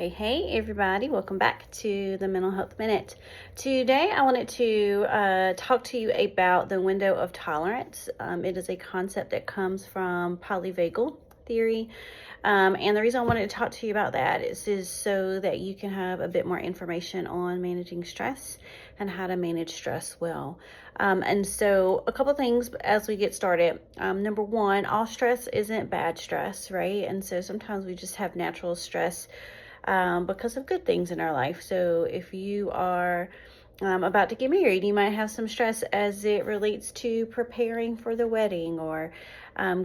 Hey everybody, welcome back to the Mental Health Minute. Today I wanted to talk to you about the window of tolerance. It is a concept that comes from polyvagal theory. And the reason I wanted to talk to you about that is so that you can have a bit more information on managing stress and how to manage stress well. And so a couple things as we get started. Number one, all stress isn't bad stress, right? And so sometimes we just have natural stress because of good things in our life. So if you are about to get married, you might have some stress as it relates to preparing for the wedding or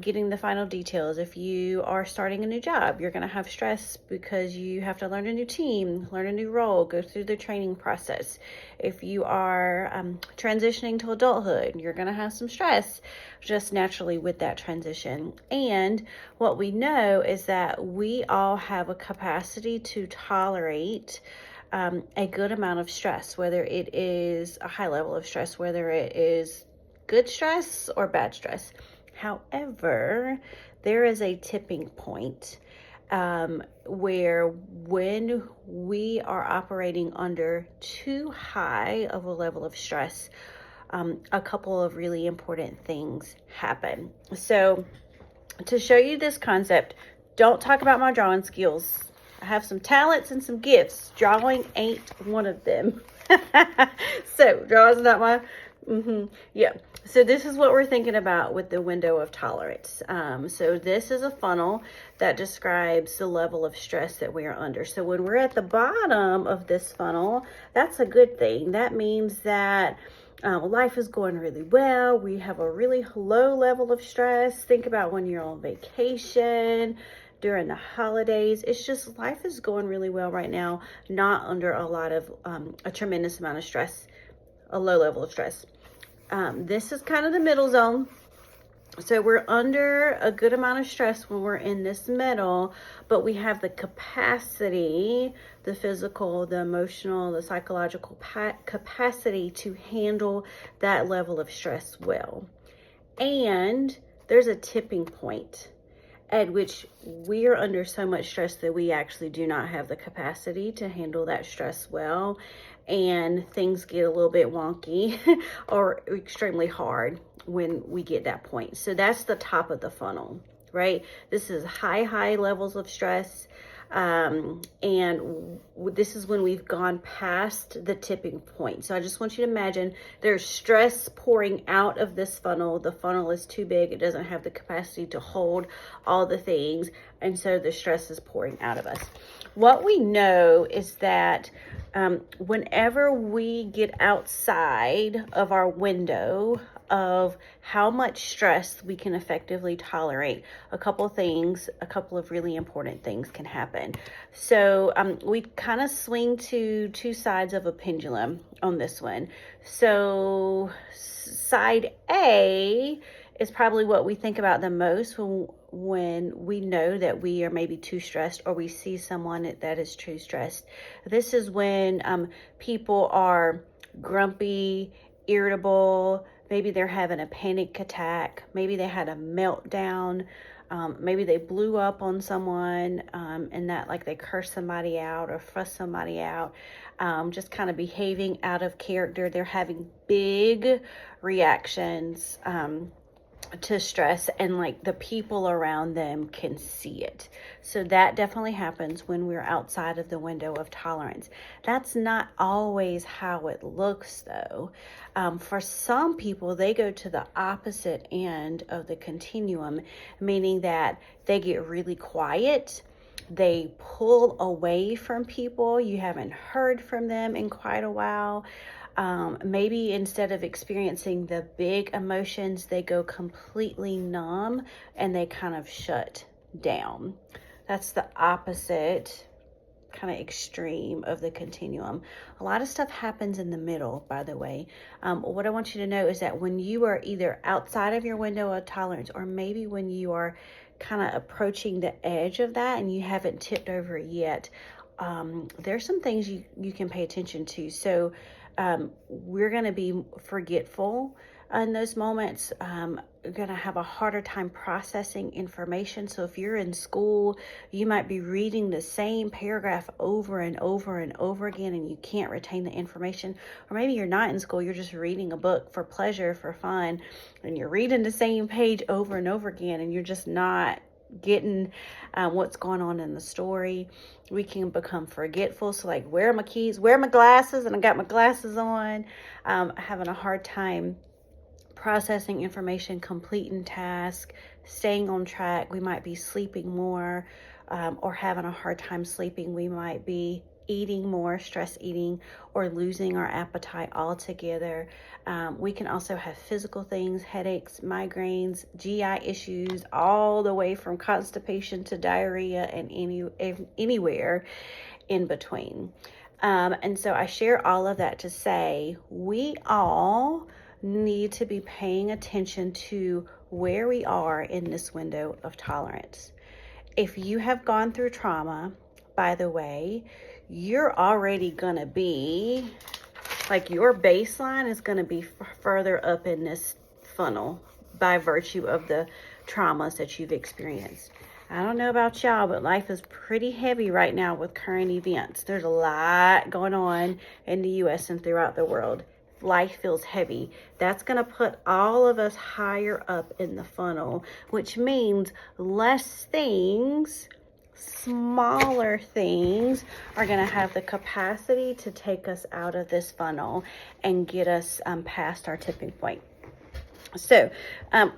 getting the final details. If you are starting a new job, you're going to have stress because you have to learn a new team, learn a new role, go through the training process. If you are transitioning to adulthood, you're going to have some stress just naturally with that transition. And what we know is that we all have a capacity to tolerate a good amount of stress, whether it is a high level of stress, whether it is good stress or bad stress. However, there is a tipping point where when we are operating under too high of a level of stress, a couple of really important things happen. So to show you this concept, don't talk about my drawing skills. I have some talents and some gifts. Drawing ain't one of them. So drawing's not my, yeah. So this is what we're thinking about with the window of tolerance. So this is a funnel that describes the level of stress that we are under. So when we're at the bottom of this funnel, that's a good thing. That means that life is going really well. We have a really low level of stress. Think about when you're on vacation, during the holidays. It's just life is going really well right now, not under a lot of a tremendous amount of stress, a low level of stress. This is kind of the middle zone. So we're under a good amount of stress when we're in this middle, but we have the capacity, the physical, the emotional, the psychological capacity to handle that level of stress well. And there's a tipping point at which we are under so much stress that we actually do not have the capacity to handle that stress well, and things get a little bit wonky or extremely hard when we get that point. So that's the top of the funnel, right? This is high levels of stress. And this is when we've gone past the tipping point. So I just want you to imagine there's stress pouring out of this funnel. The funnel is too big. It doesn't have the capacity to hold all the things. And so the stress is pouring out of us. What we know is that whenever we get outside of our window of how much stress we can effectively tolerate, a couple of really important things can happen. So we kind of swing to two sides of a pendulum on this one. So side A is probably what we think about the most when we know that we are maybe too stressed, or we see someone that is too stressed. This is when people are grumpy, irritable. Maybe they're having a panic attack. Maybe they had a meltdown. Maybe they blew up on someone, and that like they curse somebody out or fuss somebody out, just kind of behaving out of character. They're having big reactions to stress, and like the people around them can see it. So that definitely happens when we're outside of the window of tolerance. That's not always how it looks though. For some people, they go to the opposite end of the continuum, meaning that they get really quiet. They pull away from people. You haven't heard from them in quite a while. Maybe instead of experiencing the big emotions, they go completely numb and they kind of shut down. That's the opposite kind of extreme of the continuum. A lot of stuff happens in the middle, by the way. What I want you to know is that when you are either outside of your window of tolerance, or maybe when you are kind of approaching the edge of that and you haven't tipped over yet, there's some things you can pay attention to. So we're going to be forgetful. in those moments, you're going to have a harder time processing information. So if you're in school, you might be reading the same paragraph over and over and over again, and you can't retain the information. Or maybe you're not in school, you're just reading a book for pleasure, for fun, and you're reading the same page over and over again, and you're just not getting what's going on in the story. We can become forgetful. So like, where are my keys? Where are my glasses? And I got my glasses on. Having a hard time processing information, completing tasks, staying on track. We might be sleeping more, or having a hard time sleeping. We might be eating more, stress eating, or losing our appetite altogether. We can also have physical things, headaches, migraines, GI issues, all the way from constipation to diarrhea and anywhere in between. And so I share all of that to say we all need to be paying attention to where we are in this window of tolerance. If you have gone through trauma, by the way, you're already going to be, like, your baseline is going to be further up in this funnel by virtue of the traumas that you've experienced. I don't know about y'all, but life is pretty heavy right now with current events. There's a lot going on in the U.S. and throughout the world. Life feels heavy. That's going to put all of us higher up in the funnel, which means less things, smaller things, are going to have the capacity to take us out of this funnel and get us past our tipping point. So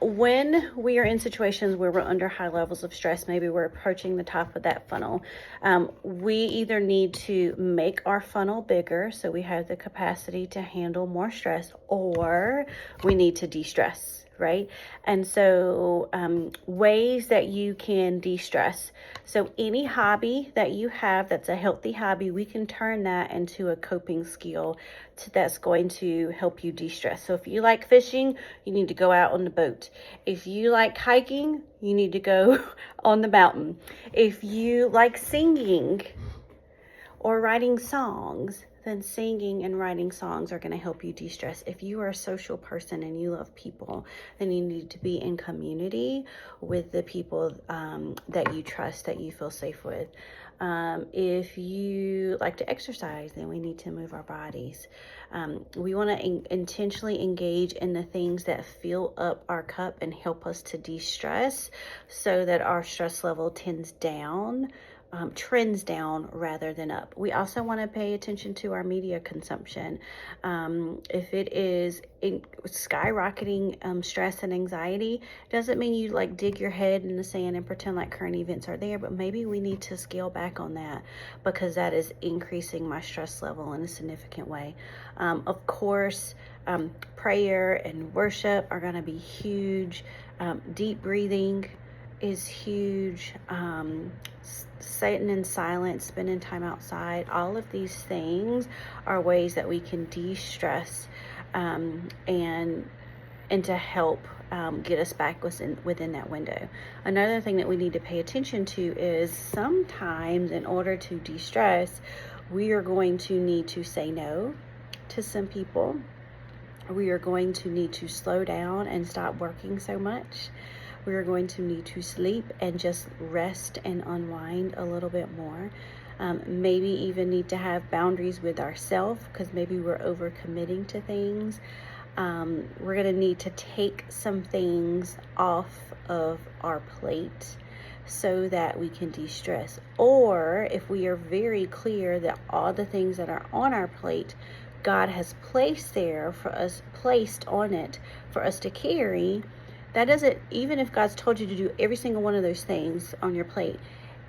when we are in situations where we're under high levels of stress, maybe we're approaching the top of that funnel, we either need to make our funnel bigger so we have the capacity to handle more stress, or we need to de-stress, right? And so ways that you can de-stress. So any hobby that you have that's a healthy hobby, we can turn that into a coping skill that's going to help you de-stress. So if you like fishing, you need to go out on the boat. If you like hiking, you need to go on the mountain. If you like singing or writing songs, then singing and writing songs are going to help you de-stress. If you are a social person and you love people, then you need to be in community with the people that you trust, that you feel safe with. If you like to exercise, then we need to move our bodies. We want to intentionally engage in the things that fill up our cup and help us to de-stress so that our stress level trends down rather than up. We also want to pay attention to our media consumption. If it is skyrocketing stress and anxiety, doesn't mean you like dig your head in the sand and pretend like current events are there, but maybe we need to scale back on that because that is increasing my stress level in a significant way. Of course, prayer and worship are going to be huge. Deep breathing is huge. Sitting in silence, spending time outside, all of these things are ways that we can de-stress and to help get us back within that window. Another thing that we need to pay attention to is sometimes in order to de-stress, we are going to need to say no to some people. We are going to need to slow down and stop working so much. We are going to need to sleep and just rest and unwind a little bit more. Maybe even need to have boundaries with ourselves because maybe we're overcommitting to things. We're going to need to take some things off of our plate so that we can de-stress. Or if we are very clear that all the things that are on our plate, God has placed on it for us to carry, that doesn't, even if God's told you to do every single one of those things on your plate,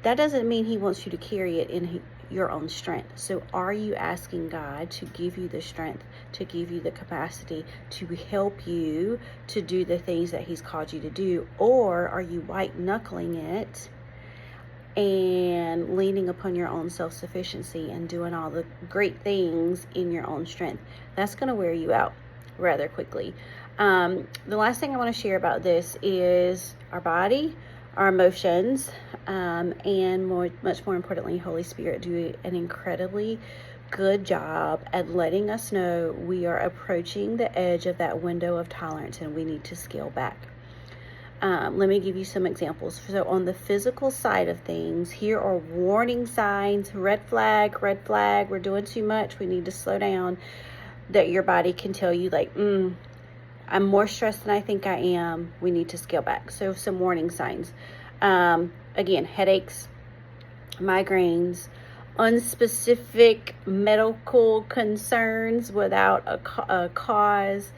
that doesn't mean he wants you to carry it in your own strength. So are you asking God to give you the strength, to give you the capacity to help you to do the things that he's called you to do? Or are you white knuckling it and leaning upon your own self-sufficiency and doing all the great things in your own strength? That's going to wear you out rather quickly. The last thing I want to share about this is our body, our emotions, and much more importantly, Holy Spirit do an incredibly good job at letting us know we are approaching the edge of that window of tolerance and we need to scale back. Let me give you some examples. So on the physical side of things, here are warning signs, red flag, we're doing too much, we need to slow down, that your body can tell you like, I'm more stressed than I think I am, we need to scale back. So some warning signs. Again, headaches, migraines, unspecific medical concerns without a cause.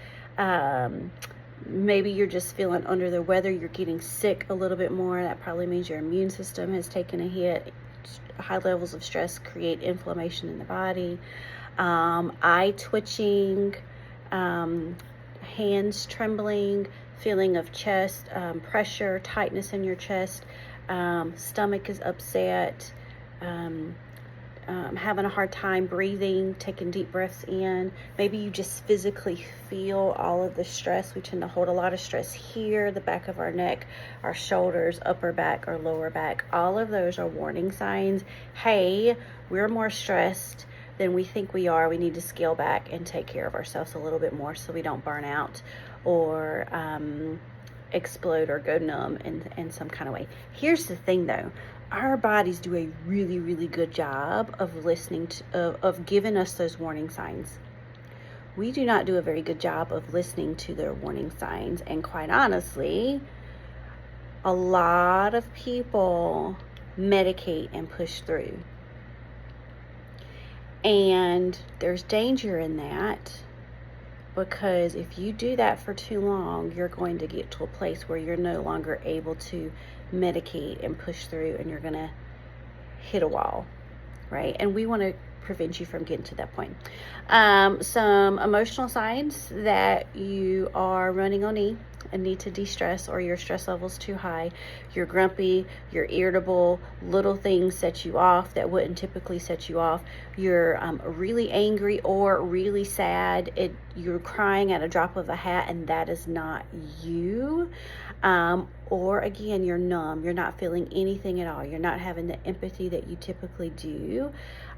Maybe you're just feeling under the weather, you're getting sick a little bit more. That probably means your immune system has taken a hit. High levels of stress create inflammation in the body. Eye twitching, hands trembling, feeling of chest pressure, tightness in your chest, stomach is upset, having a hard time breathing, taking deep breaths in. Maybe you just physically feel all of the stress. We tend to hold a lot of stress here, the back of our neck, our shoulders, upper back or lower back. All of those are warning signs. Hey, we're more stressed than we think we are. We need to scale back and take care of ourselves a little bit more so we don't burn out or explode or go numb in some kind of way. Here's the thing though, our bodies do a really, really good job of listening to, of giving us those warning signs. We do not do a very good job of listening to their warning signs. And quite honestly, a lot of people medicate and push through. And there's danger in that, because if you do that for too long, you're going to get to a place where you're no longer able to medicate and push through, and you're going to hit a wall, right? And we want to prevent you from getting to that point. Some emotional signs that you are running on E and need to de-stress, or your stress level's too high. You're grumpy, you're irritable, little things set you off that wouldn't typically set you off. You're really angry or really sad. You're crying at a drop of a hat, and that is not you. Or again, you're numb. You're not feeling anything at all. You're not having the empathy that you typically do.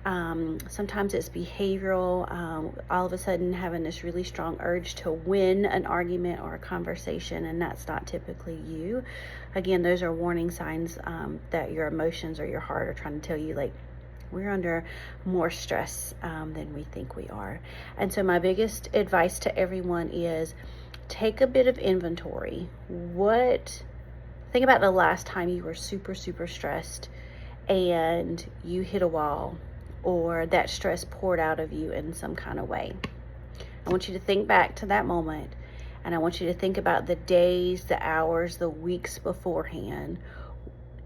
Sometimes it's behavioral, all of a sudden having this really strong urge to win an argument or a conversation, and that's not typically you. Again, those are warning signs that your emotions or your heart are trying to tell you, like, we're under more stress than we think we are. And so my biggest advice to everyone is take a bit of inventory. Think about the last time you were super, super stressed and you hit a wall, or that stress poured out of you in some kind of way. I want you to think back to that moment, and I want you to think about the days, the hours, the weeks beforehand.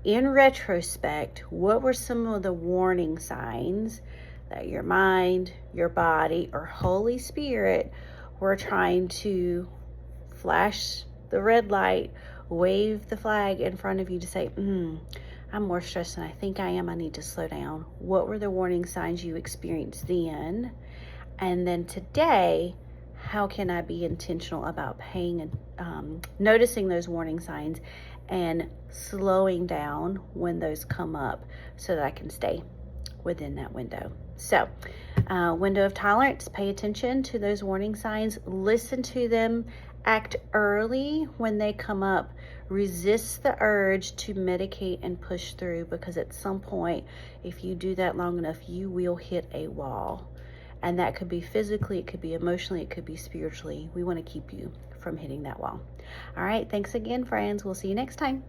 In retrospect, what were some of the warning signs that your mind, your body, or Holy Spirit were trying to flash the red light, wave the flag in front of you to say, I'm more stressed than I think I am. I need to slow down. What were the warning signs you experienced then? And then today, how can I be intentional about noticing those warning signs and slowing down when those come up so that I can stay within that window? So, window of tolerance, pay attention to those warning signs, listen to them, act early when they come up. Resist the urge to medicate and push through, because at some point, if you do that long enough, you will hit a wall. And that could be physically, it could be emotionally, it could be spiritually. We want to keep you from hitting that wall. All right, thanks again, friends. We'll see you next time.